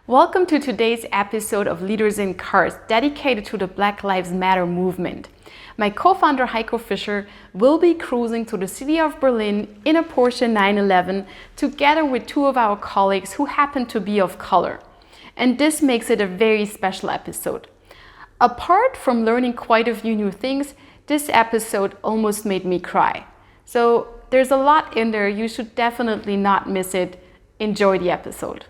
Welcome to today's episode of Leaders in Cars, dedicated to the Black Lives Matter movement. My co-founder Heiko Fischer will be cruising to the city of Berlin in a Porsche 911 together with two of our colleagues who happen to be of color. And this makes it a very special episode. Apart from learning quite a few new things, this episode almost made me cry. So there's a lot in there, you should definitely not miss it. Enjoy the episode.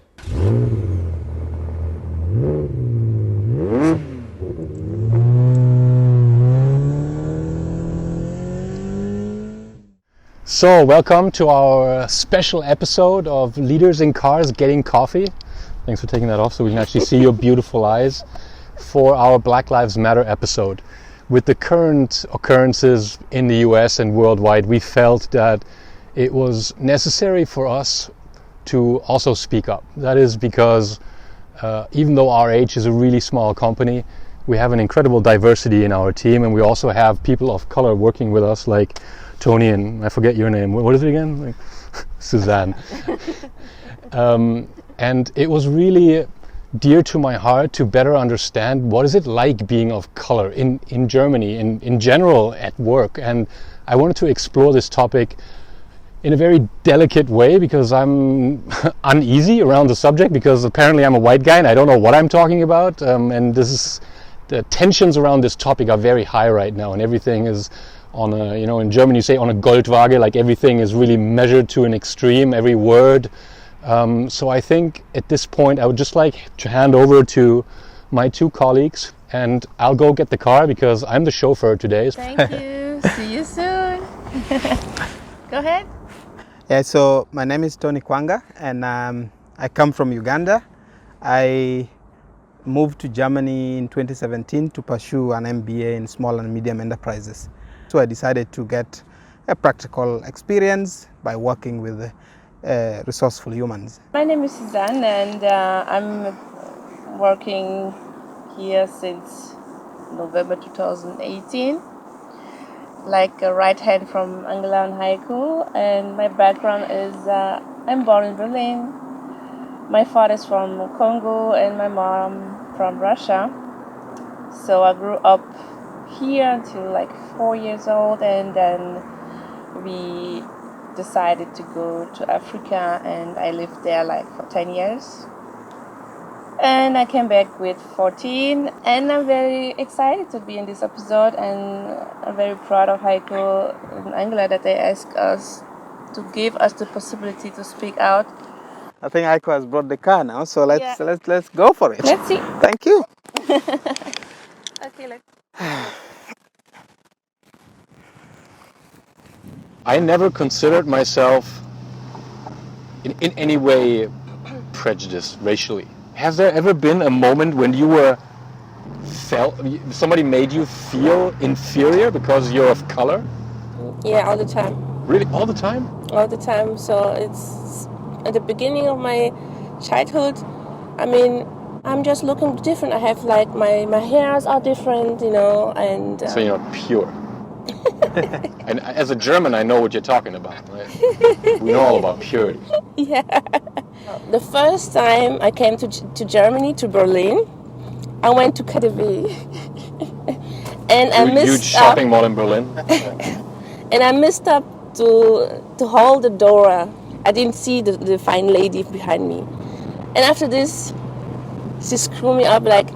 So, welcome to our special episode of Leaders in Cars Getting Coffee. Thanks for taking that off so we can actually see your beautiful eyes for our Black Lives Matter episode. With the current occurrences in the US and worldwide, we felt that it was necessary for us to also speak up. That is because even though RH is a really small company, we have an incredible diversity in our team, and we also have people of color working with us like Tony and I forget your name. What is it again? Suzanne. And it was really dear to my heart to better understand what is it like being of color in Germany, in general at work. And I wanted to explore this topic in a very delicate way because I'm uneasy around the subject, because apparently I'm a white guy and I don't know what I'm talking about. And the tensions around this topic are very high right now, and everything is on a, in German you say on a Goldwaage, like everything is really measured to an extreme, every word. So I think at this point I would just like to hand over to my two colleagues, and I'll go get the car because I'm the chauffeur today. Thank you. See you soon. Go ahead. Yeah, so my name is Tony Kwanga, and I come from Uganda. I moved to Germany in 2017 to pursue an MBA in small and medium enterprises. So I decided to get a practical experience by working with resourceful humans. My name is Suzanne, and I'm working here since November 2018, like a right hand from Angela and Heiko. And my background is I'm born in Berlin. My father is from Congo and my mom from Russia. So I grew up here until like 4 years old, and then we decided to go to Africa, and I lived there like for 10 years. And I came back with 14, and I'm very excited to be in this episode, and I'm very proud of Heiko and Angela that they asked us to give us the possibility to speak out. I think Heiko has brought the car now, so let's go for it. Let's see. Thank you. Okay, let's. I never considered myself in any way prejudiced racially. Has there ever been a moment when you somebody made you feel inferior because you're of color? Yeah, all the time. Really, all the time? All the time. So it's at the beginning of my childhood. I mean, I'm just looking different. I have like my hairs are different, and so you're not pure. And as a German, I know what you're talking about, right? We know all about purity. Yeah. The first time I came to Germany, to Berlin, I went to KaDeWe. And I missed huge shopping mall in Berlin. And I missed up to hold the door. I didn't see the fine lady behind me. And after this, she screwed me up like,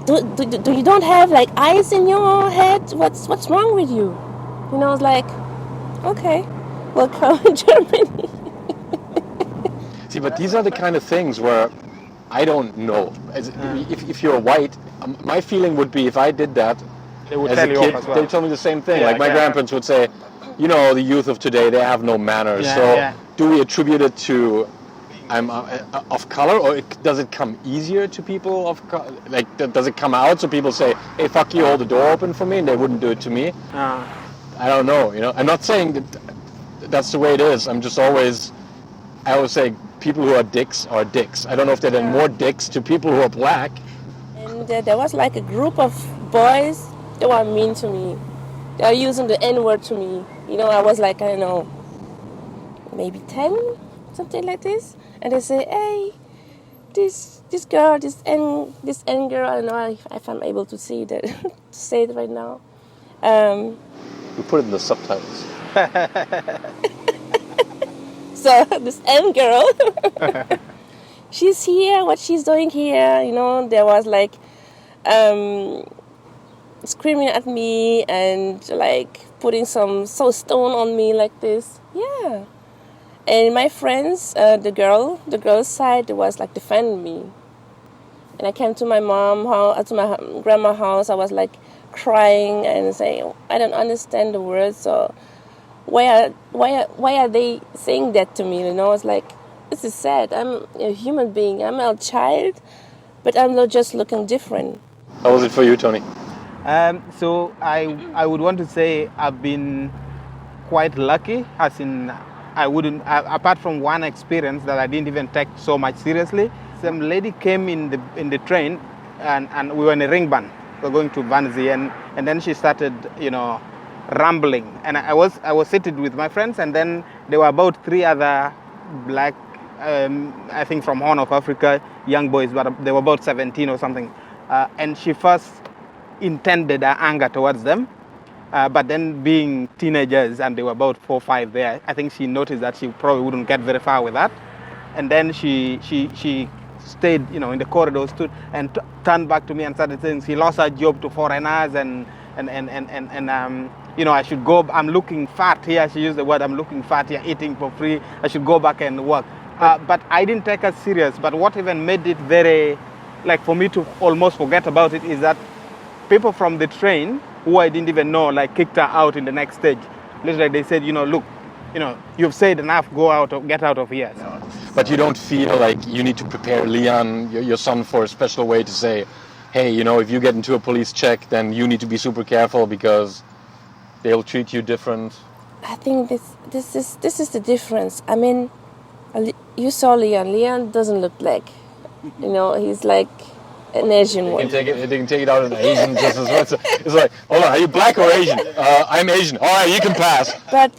do you don't have like eyes in your head? What's wrong with you? I was like, okay, welcome to Germany. See, but these are the kind of things where I don't know. If you're white, my feeling would be if I did that, They would as tell a you kid, off as well. they'd tell me the same thing. Yeah, like my yeah. grandparents would say, the youth of today, they have no manners. Yeah, so yeah. do we attribute it to I'm of color, or does it come easier to people of color? Like, does it come out so people say, hey, fuck you, hold the door open for me, and they wouldn't do it to me? I don't know, I'm not saying that's the way it is. I'm just I always say people who are dicks are dicks. I don't know if there are more dicks to people who are black. And there was like a group of boys that were mean to me. They were using the N-word to me. I was like, I don't know, maybe 10, something like this. And they say, hey, this girl, this N girl. I don't know if I'm able to see that, to say it right now. We put it in the subtitles. So this N girl, she's here. What she's doing here? You know, there was like screaming at me and like putting some stone on me like this. Yeah. And my friends, the girl's side was like defending me. And I came to my to my grandma's house. I was like crying and saying, I don't understand the words. So why are they saying that to me? You know, it's like, this is sad. I'm a human being. I'm a child, but I'm not just looking different. How was it for you, Tony? So I would want to say I've been quite lucky, as in I wouldn't, apart from one experience that I didn't even take so much seriously. Some lady came in the train, and we were in a ring band. We were going to Vanzi, and then she started, rambling. And I was seated with my friends, and then there were about 3 other black, I think from Horn of Africa, young boys, but they were about 17 or something. And she first intended her anger towards them. But then being teenagers, and they were about 4 or 5 there, I think she noticed that she probably wouldn't get very far with that. And then she stayed, in the corridor, stood and turned back to me and started saying she lost her job to foreigners and I should go, I'm looking fat here. She used the word, I'm looking fat here, eating for free. I should go back and work. But I didn't take her serious. But what even made it very, like for me to almost forget about it, is that people from the train, who I didn't even know, like kicked her out in the next stage. Literally, they said, look, you've said enough, get out of here. So. But you don't feel like you need to prepare Leon, your son, for a special way to say, hey, if you get into a police check, then you need to be super careful because they'll treat you different. I think this is the difference. I mean, you saw Leon. Leon doesn't look black. He's like an Asian one. They can take it out in Asian just as well. It's like, hold on, are you black or Asian? I'm Asian. All right, you can pass. But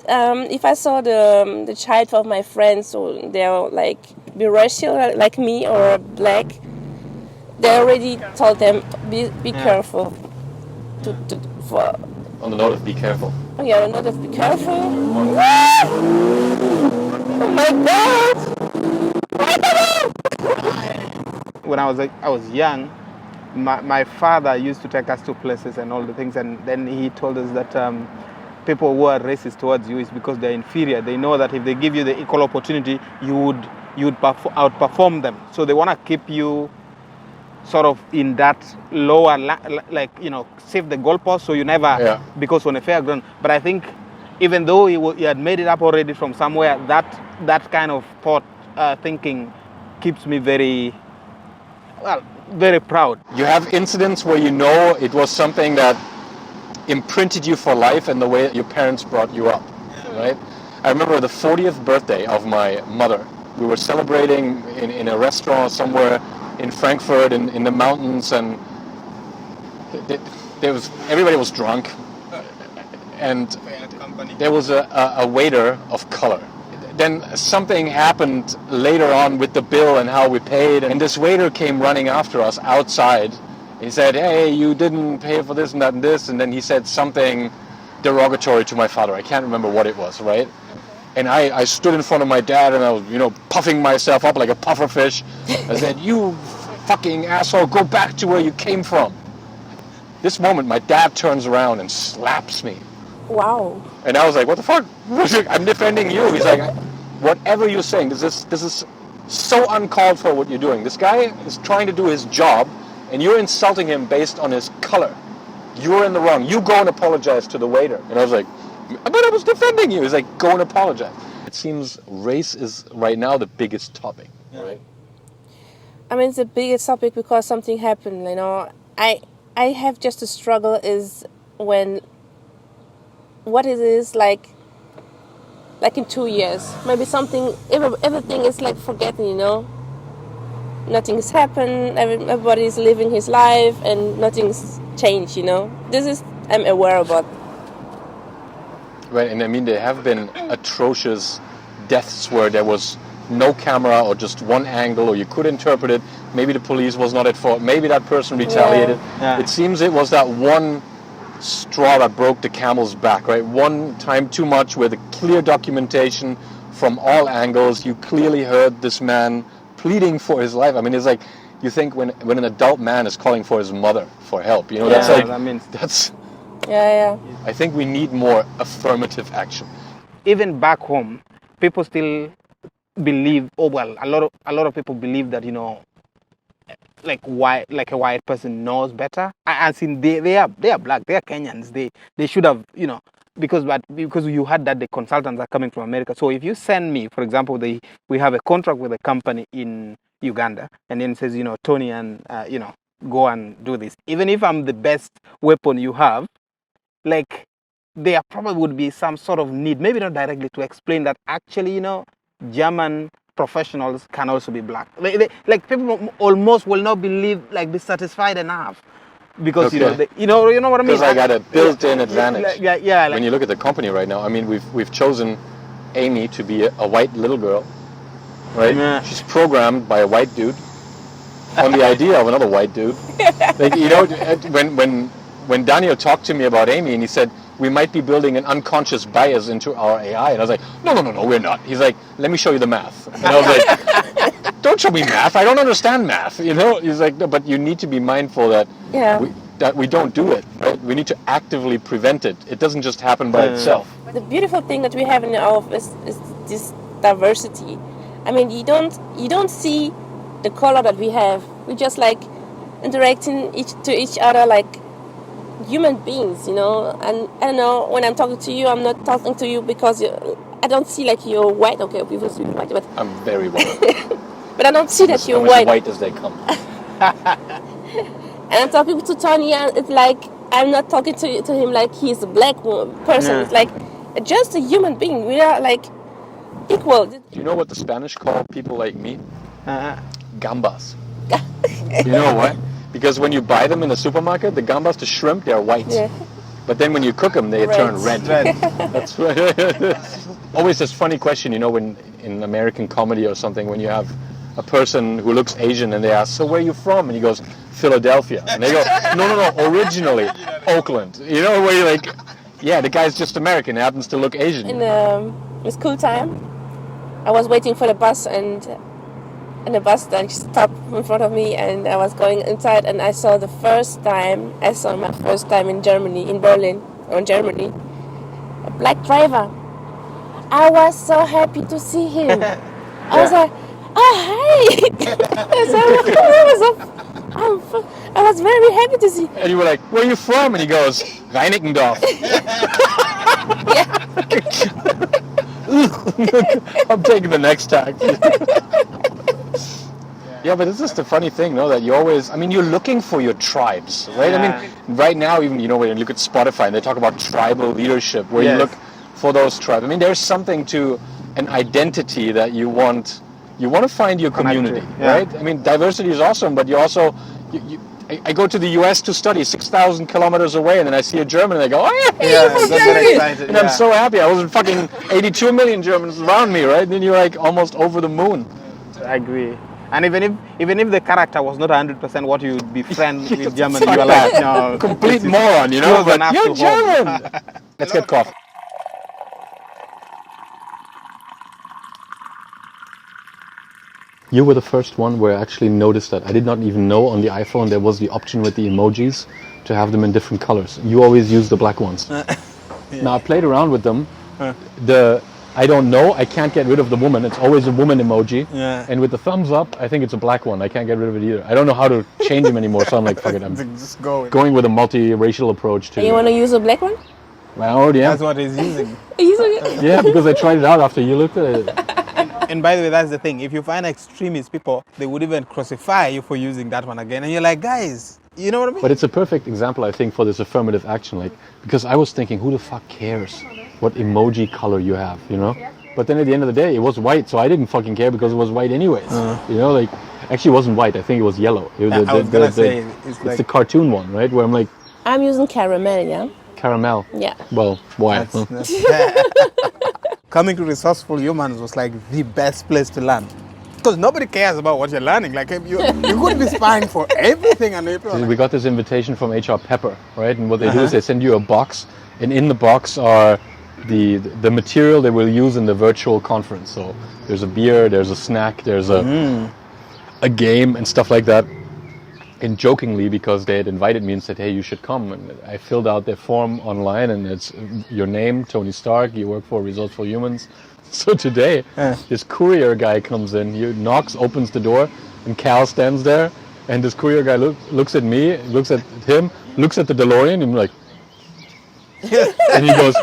if I saw the child of my friends, so they're like biracial like me or black, they already told them be careful. On the note of be careful. Oh yeah, on the note of be careful. Oh my God! When I was young, my father used to take us to places and all the things, and then he told us that people who are racist towards you is because they're inferior. They know that if they give you the equal opportunity, you would outperform them. So they want to keep you sort of in that lower, save the goalpost, so you never, because on a fair ground. But I think even though he had made it up already from somewhere, that kind of thought, thinking keeps me very proud. You have incidents where it was something that imprinted you for life and the way that your parents brought you up, right? I remember the 40th birthday of my mother. We were celebrating in a restaurant somewhere in Frankfurt in the mountains, and everybody was drunk, and there was a waiter of color. Then something happened later on with the bill and how we paid, and this waiter came running after us outside. He said, hey, you didn't pay for this and that and this, and then he said something derogatory to my father. I can't remember what it was, right? And I stood in front of my dad, and I was, puffing myself up like a puffer fish. I said, you fucking asshole, go back to where you came from. This moment, my dad turns around and slaps me. Wow. And I was like, what the fuck? I'm defending you. He's like, whatever you're saying, this is so uncalled for what you're doing. This guy is trying to do his job, and you're insulting him based on his color. You're in the wrong. You go and apologize to the waiter. And I was like, but I was defending you. He's like, go and apologize. It seems race is right now the biggest topic, right? I mean, it's the biggest topic because something happened, I have just a struggle is when what it is like in 2 years. Maybe everything is like forgotten, Nothing's happened, everybody's living his life and nothing's changed, This is, I'm aware about. Right, and I mean, there have been atrocious deaths where there was no camera or just one angle, or you could interpret it. Maybe the police was not at fault. Maybe that person retaliated. Yeah. It seems it was that one straw that broke the camel's back, right? One time too much with a clear documentation from all angles. You clearly heard this man pleading for his life. I mean, it's like, you think when an adult man is calling for his mother for help, you know, that's like, that's... Yeah. I think we need more affirmative action. Even back home, people still believe, a lot of people believe that, you know, like a white person knows better. As in they are black, they are Kenyans. They should have, you know, because you had that the consultants are coming from America. So if you send me, for example, we have a contract with a company in Uganda, and then it says, you know, Tony, and you know, go and do this. Even if I'm the best weapon you have, like, there probably would be some sort of need, maybe not directly, to explain that actually, you know, German professionals can also be black. Like people almost will not believe, like, be satisfied enough, because Okay. you know what I mean. Because I got a built-in advantage. Yeah. Like, when you look at the company right now, I mean, we've chosen Amy to be a white little girl, right? Yeah. She's programmed by a white dude on the idea of another white dude. Like, you know, when Daniel talked to me about Amy, and he said, we might be building an unconscious bias into our AI. And I was like, no, we're not. He's like, let me show you the math. And I was like, don't show me math. I don't understand math. You know, he's like, no, but you need to be mindful that we don't do it. Right? We need to actively prevent it. It doesn't just happen by itself. The beautiful thing that we have in our office is this diversity. I mean, you don't see the color that we have. We just like interacting to each other like human beings, you know. And I don't know, when I'm talking to you, I'm not talking to you because I don't see like you're white. Okay, people see white, but I'm very white. but I don't see that you're I'm white. as white as they come. And I'm talking to Tony, and it's like I'm not talking to him like he's a black person. Yeah. It's like just a human being. We are like equal. Do you know what the Spanish call people like me? uh, Gambas. You know why? Because when you buy them in the supermarket, the gambas, the shrimp, they're white. Yeah. But then when you cook them, they turn red. That's right. Always this funny question, you know, when in American comedy or something, when you have a person who looks Asian and they ask, so where are you from? And he goes, Philadelphia. And they go, no, originally Oakland. You know, where you're like, yeah, the guy's just American, he happens to look Asian. In school time, I was waiting for the bus, and the bus then stopped in front of me, and I was going inside, and I saw my first time in Germany, in Berlin, or Germany, a black driver. I was so happy to see him. I was like, oh, hi! I was very happy to see him. And you were like, where are you from? And he goes, Reinickendorf. I'm taking the next taxi. Yeah, but this is the funny thing, no? That you always, I mean, you're looking for your tribes, right? Yeah. I mean, right now, even, you know, when you look at Spotify and they talk about tribal leadership, where you look for those tribes. I mean, there's something to an identity that you want to find your community, right? I mean, diversity is awesome, but you also, I go to the US to study 6,000 kilometers away, and then I see a German and they go, oh yeah, very excited. and I'm so happy. I wasn't fucking 82 million Germans around me, right? And then you're like almost over the moon. I agree. And even if the character was not 100% what you would be friends with German, Fuck you are that. like, no, Complete moron, you know? close But enough you're to home. German. Let's get coffee. You were the first one where I actually noticed that. I did not even know on the iPhone there was the option with the emojis to have them in different colors. You always use the black ones. Now I played around with them. I don't know, I can't get rid of the woman. It's always a woman emoji. Yeah. And with the thumbs up, I think it's a black one. I can't get rid of it either. I don't know how to change them anymore, so I'm like, fuck it. I'm Just go. going with a multi-racial approach to And you want to use a black one? I already am. That's what he's using. Yeah, because I tried it out after you looked at it. And by the way, that's the thing. If you find extremist people, they would even crucify you for using that one again. And you're like, guys, you know what I mean? But it's a perfect example, I think, for this affirmative action. Like, because I was thinking, who the fuck cares what emoji color you have, you know? But then at the end of the day, it was white, so I didn't fucking care because it was white anyways. You know, like, actually it wasn't white, I think it was yellow. I was gonna say, it's like the cartoon one, right? Where I'm like, I'm using caramel, yeah? caramel. Yeah. Well, why? that's coming to Resourceful Humans was like the best place to learn. Because nobody cares about what you're learning. Like you could be spying for everything and everything. We got this invitation from HR Pepper, right? And what they do is they send you a box, and in the box are the material they will use in the virtual conference. So there's a beer, there's a snack, there's a game and stuff like that. And jokingly, because they had invited me and said, hey, you should come. And I filled out their form online, and it's your name, Tony Stark, you work for Resourceful Humans. So today, this courier guy comes in, he knocks, opens the door, and Cal stands there. And this courier guy looks at me, looks at him, looks at the DeLorean, and I'm like, and he goes,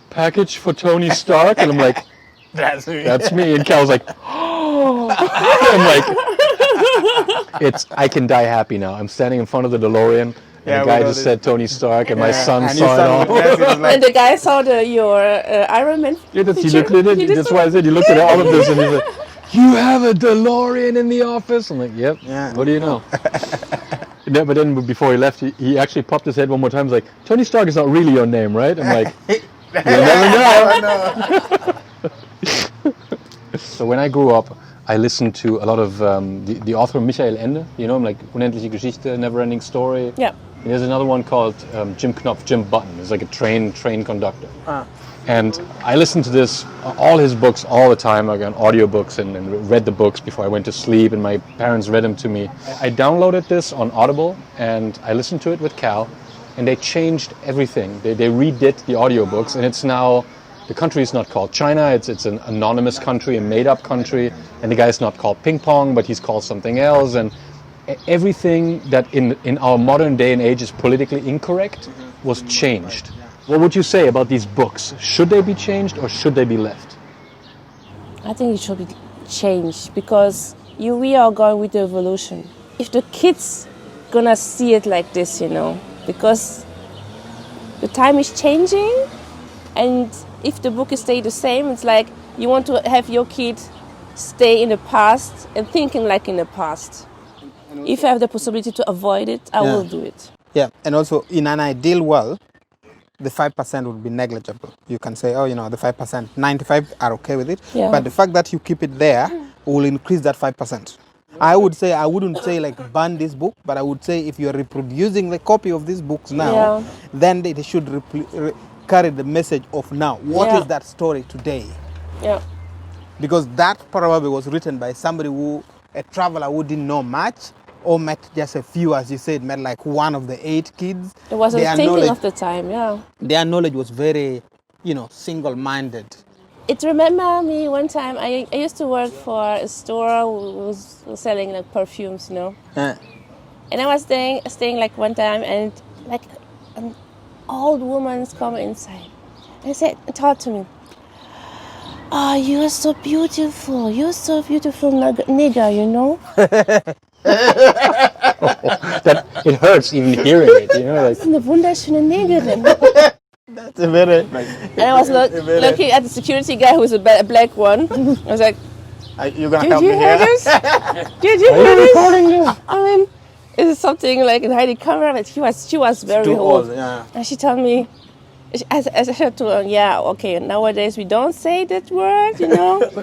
package for Tony Stark? And I'm like, that's me. And Cal's like, oh. I'm like, I can die happy now. I'm standing in front of the DeLorean, and the guy just said Tony Stark, and my son saw it all. And the guy saw your Iron Man. Yeah, he looked at it. That's why I said he looked at all of this, and he's like, you have a DeLorean in the office? I'm like, yep. Yeah. What do you know? But then before he left, he actually popped his head one more time. He's like, Tony Stark is not really your name, right? I'm like, you'll never know. So when I grew up, I listened to a lot of the author Michael Ende, you know, like Unendliche Geschichte, Never Ending Story. Yeah. And there's another one called Jim Knopf, Jim Button. It's like a train conductor. And I listened to this, all his books all the time, like on audiobooks, and read the books before I went to sleep, and my parents read them to me. I downloaded this on Audible, and I listened to it with Cal, and they changed everything. They redid the audiobooks, and it's now, the country is not called China, it's an anonymous country, a made-up country, and the guy's not called Ping Pong, but he's called something else, and everything that in our modern day and age is politically incorrect was changed. What would you say about these books? Should they be changed or should they be left? I think it should be changed because we are going with the evolution. If the kids gonna see it like this, you know, because the time is changing, and if the book is stay the same, it's like you want to have your kid stay in the past and thinking like in the past. If I have the possibility to avoid it, I will do it. Yeah, and also in an ideal world, the 5% would be negligible. You can say, oh, you know, the 5%, 95 are okay with it. Yeah. But the fact that you keep it there will increase that 5%. I wouldn't say like ban this book, but I would say if you're reproducing the copy of these books now, then they should carry the message of now. What is that story today? Yeah. Because that probably was written by somebody a traveler who didn't know much, or met just a few, as you said, met like one of the 8 kids. It wasn't thinking of the time, Their knowledge was very, single-minded. It remember me one time, I used to work for a store who was selling like perfumes, And I was staying like one time, and like an old woman's come inside. And talk to me. Oh, you're so beautiful, nigger, you know? That it hurts even hearing it, like. Eine wunderschöne Negerin. That's a very. And I was looking at the security guy who was a black one. I was like, "You're gonna help me hear this? Did you hear this? I mean, it's something like in hiding camera, but she was very old. And she told me. I said to her, okay, nowadays we don't say that word,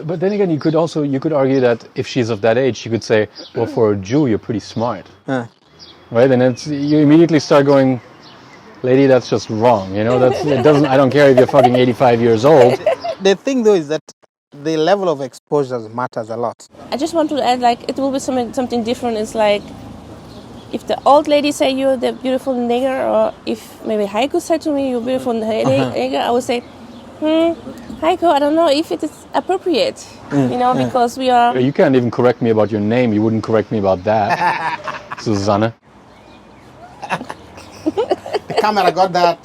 But then again, you could argue that if she's of that age, she could say, well, for a Jew, you're pretty smart. Right? And you immediately start going, lady, that's just wrong. I don't care if you're fucking 85 years old. The thing though is that the level of exposure matters a lot. I just want to add, like, it will be something different. It's like, if the old lady say you're the beautiful nigger, or if maybe Heiko said to me you're beautiful nigger, I would say, Heiko, I don't know if it is appropriate, because we are... You can't even correct me about your name. You wouldn't correct me about that, Susanne. The camera got that.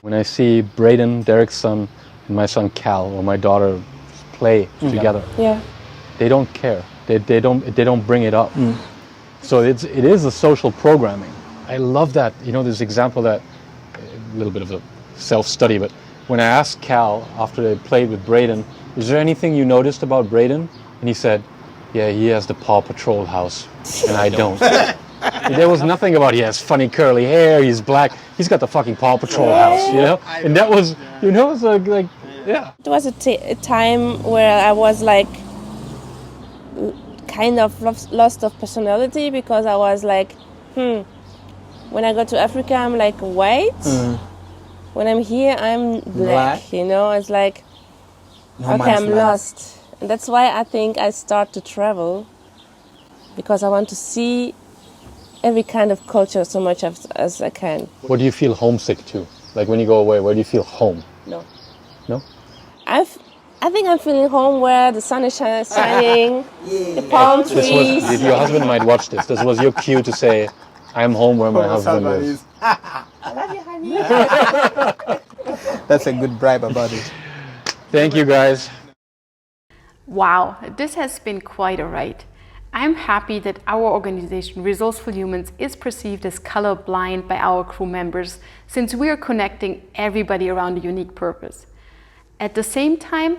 When I see Braden, Derek's son, and my son Cal, or my daughter play together, they don't care. They don't bring it up. So it is a social programming. I love that. This example that, a little bit of a self-study, but when I asked Cal after they played with Braden, is there anything you noticed about Braden? And he said, yeah, he has the Paw Patrol house, and I don't. There was nothing about he has funny curly hair, he's black, he's got the fucking Paw Patrol house, And that was, it's like Yeah. It was a time where I was like kind of lost of personality, because I was like, when I go to Africa, I'm like white. When I'm here, I'm black. You know, it's like, No okay, man's I'm land. lost. And that's why I think I start to travel, because I want to see every kind of culture so much as I can. What do you feel homesick to? Like when you go away, where do you feel home? No. No? I think I'm feeling home where the sun is shining, the palm trees. Your husband might watch this. This was your cue to say, I'm home where my husband is. I love you, honey. That's a good bribe about it. Thank you, guys. Wow, this has been quite a ride. I'm happy that our organization, Resourceful Humans, is perceived as colorblind by our crew members, since we are connecting everybody around a unique purpose. At the same time,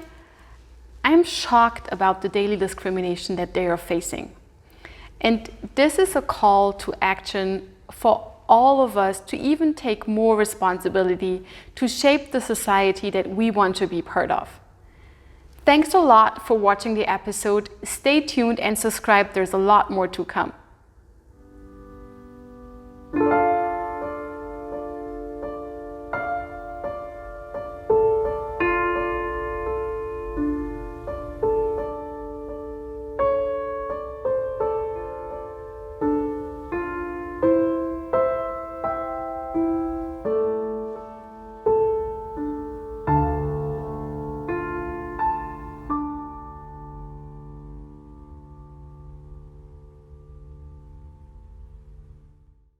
I'm shocked about the daily discrimination that they are facing. And this is a call to action for all of us to even take more responsibility to shape the society that we want to be part of. Thanks a lot for watching the episode. Stay tuned and subscribe, there's a lot more to come.